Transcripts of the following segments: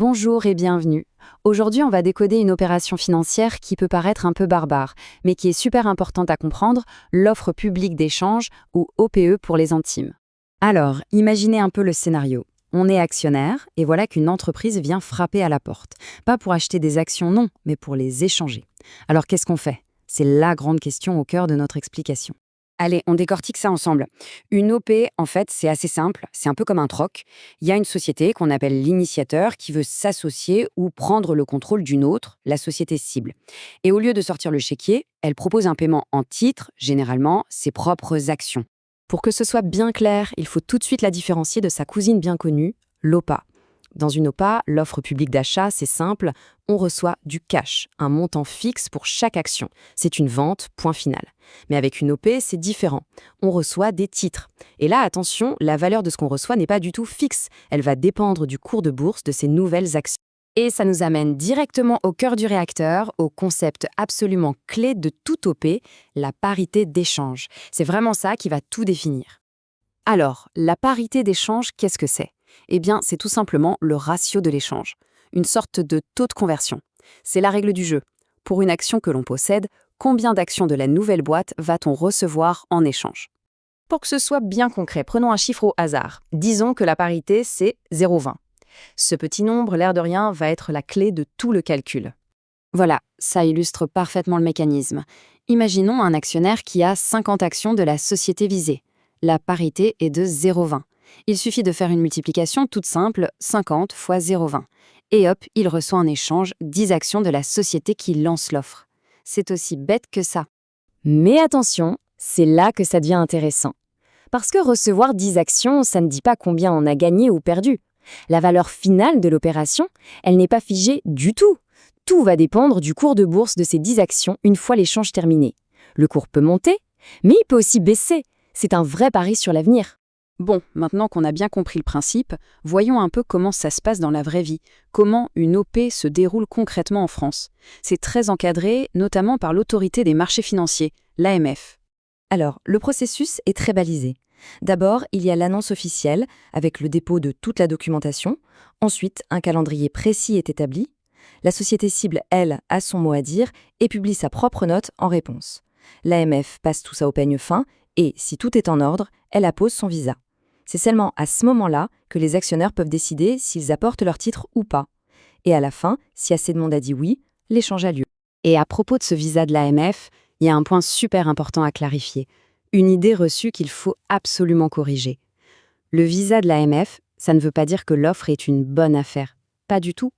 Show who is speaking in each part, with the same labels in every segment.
Speaker 1: Bonjour et bienvenue. Aujourd'hui, on va décoder une opération financière qui peut paraître un peu barbare, mais qui est super importante à comprendre, l'offre publique d'échange, ou OPE pour les intimes. Alors, imaginez un peu le scénario. On est actionnaire et voilà qu'une entreprise vient frapper à la porte. Pas pour acheter des actions, non, mais pour les échanger. Alors qu'est-ce qu'on fait? C'est la grande question au cœur de notre explication. Allez, on décortique ça ensemble. Une OP, en fait, c'est assez simple, c'est un peu comme un troc. Il y a une société qu'on appelle l'initiateur qui veut s'associer ou prendre le contrôle d'une autre, la société cible. Et au lieu de sortir le chéquier, elle propose un paiement en titres, généralement ses propres actions. Pour que ce soit bien clair, il faut tout de suite la différencier de sa cousine bien connue, l'OPA. Dans une OPA, l'offre publique d'achat, c'est simple, on reçoit du cash, un montant fixe pour chaque action. C'est une vente, point final. Mais avec une OP, c'est différent. On reçoit des titres. Et là, attention, la valeur de ce qu'on reçoit n'est pas du tout fixe. Elle va dépendre du cours de bourse de ces nouvelles actions. Et ça nous amène directement au cœur du réacteur, au concept absolument clé de toute OP, la parité d'échange. C'est vraiment ça qui va tout définir. Alors, la parité d'échange, qu'est-ce que c'est? Eh bien, c'est tout simplement le ratio de l'échange, une sorte de taux de conversion. C'est la règle du jeu. Pour une action que l'on possède, combien d'actions de la nouvelle boîte va-t-on recevoir en échange? Pour que ce soit bien concret, prenons un chiffre au hasard. Disons que la parité, c'est 0,20. Ce petit nombre, l'air de rien, va être la clé de tout le calcul. Voilà, ça illustre parfaitement le mécanisme. Imaginons un actionnaire qui a 50 actions de la société visée. La parité est de 0,20. Il suffit de faire une multiplication toute simple, 50 fois 0,20. Et hop, il reçoit en échange 10 actions de la société qui lance l'offre. C'est aussi bête que ça. Mais attention, c'est là que ça devient intéressant. Parce que recevoir 10 actions, ça ne dit pas combien on a gagné ou perdu. La valeur finale de l'opération, elle n'est pas figée du tout. Tout va dépendre du cours de bourse de ces 10 actions une fois l'échange terminé. Le cours peut monter, mais il peut aussi baisser. C'est un vrai pari sur l'avenir. Bon, maintenant qu'on a bien compris le principe, voyons un peu comment ça se passe dans la vraie vie, comment une OP se déroule concrètement en France. C'est très encadré, notamment par l'autorité des marchés financiers, l'AMF. Alors, le processus est très balisé. D'abord, il y a l'annonce officielle, avec le dépôt de toute la documentation. Ensuite, un calendrier précis est établi. La société cible, elle, a son mot à dire et publie sa propre note en réponse. L'AMF passe tout ça au peigne fin et, si tout est en ordre, elle appose son visa. C'est seulement à ce moment-là que les actionnaires peuvent décider s'ils apportent leur titre ou pas. Et à la fin, si assez de monde a dit oui, l'échange a lieu. Et à propos de ce visa de l'AMF, il y a un point super important à clarifier. Une idée reçue qu'il faut absolument corriger. Le visa de l'AMF, ça ne veut pas dire que l'offre est une bonne affaire. Pas du tout.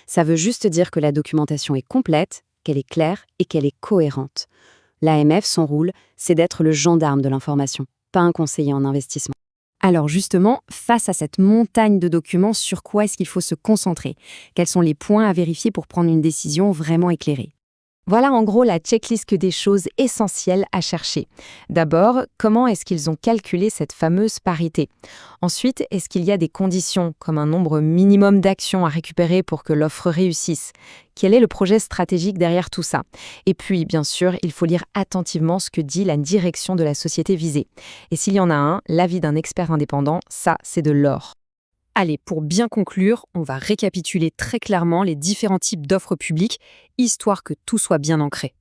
Speaker 1: Ça veut juste dire que la documentation est complète, qu'elle est claire et qu'elle est cohérente. L'AMF, son rôle, c'est d'être le gendarme de l'information, pas un conseiller en investissement. Alors justement, face à cette montagne de documents, sur quoi est-ce qu'il faut se concentrer? Quels sont les points à vérifier pour prendre une décision vraiment éclairée? Voilà en gros la checklist des choses essentielles à chercher. D'abord, comment est-ce qu'ils ont calculé cette fameuse parité? Ensuite, est-ce qu'il y a des conditions, comme un nombre minimum d'actions à récupérer pour que l'offre réussisse? Quel est le projet stratégique derrière tout ça? Et puis, bien sûr, il faut lire attentivement ce que dit la direction de la société visée. Et s'il y en a un, l'avis d'un expert indépendant, ça, c'est de l'or. Allez, pour bien conclure, on va récapituler très clairement les différents types d'offres publiques, histoire que tout soit bien ancré.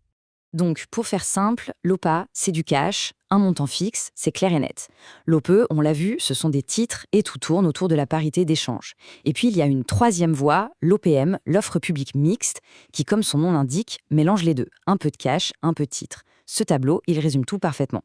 Speaker 1: Donc, pour faire simple, l'OPA, c'est du cash, un montant fixe, c'est clair et net. L'OPE, on l'a vu, ce sont des titres et tout tourne autour de la parité d'échange. Et puis, il y a une troisième voie, l'OPM, l'offre publique mixte, qui, comme son nom l'indique, mélange les deux, un peu de cash, un peu de titres. Ce tableau, il résume tout parfaitement.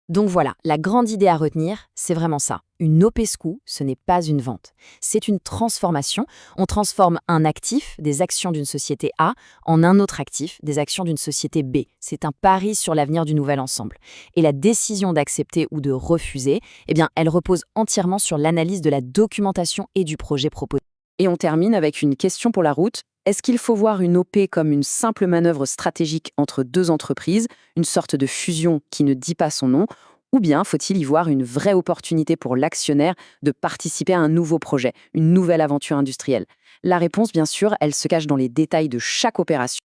Speaker 1: Donc voilà, la grande idée à retenir, c'est vraiment ça. Une OPSCU, ce n'est pas une vente. C'est une transformation. On transforme un actif, des actions d'une société A, en un autre actif, des actions d'une société B. C'est un pari sur l'avenir du nouvel ensemble. Et la décision d'accepter ou de refuser, eh bien, elle repose entièrement sur l'analyse de la documentation et du projet proposé. Et on termine avec une question pour la route. Est-ce qu'il faut voir une OP comme une simple manœuvre stratégique entre deux entreprises, une sorte de fusion qui ne dit pas son nom, ou bien faut-il y voir une vraie opportunité pour l'actionnaire de participer à un nouveau projet, une nouvelle aventure industrielle? La réponse, bien sûr, elle se cache dans les détails de chaque opération.